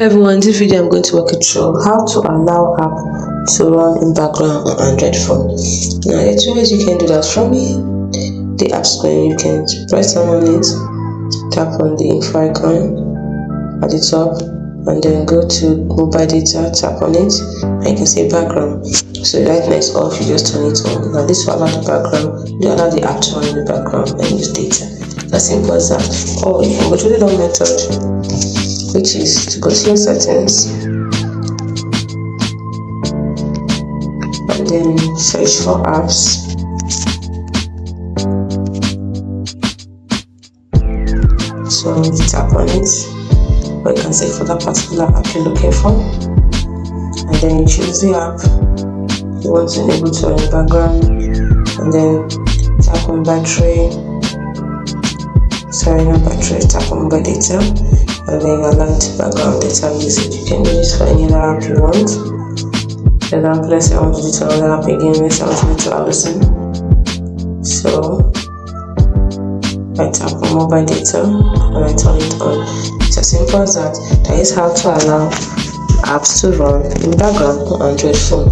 Everyone, in this video I'm going to walk you through how to allow app to run in background on Android phone. Now there are two ways you can do that. From the app screen, you can press on it, tap on the info icon at the top, and then go to mobile data, tap on it, and you can see background. So right next off, you just turn it on. Now this will allow the background, you allow the app to run in the background and use data. As simple as that. Or you can go to the long method, which is to go to your settings and then search for apps. So you tap on it, or you can search for that particular app you're looking for, and then you choose the app you want to enable to run in the background, and then tap on tap on mobile data, and then you allow it background data usage. You can use it for any other app you want. For example, let's say I want to do it to another app again, let's say I want to do it to Allison. So I tap on mobile data and I turn it on. It's as simple as that. That is how to allow apps to run in background on Android phone.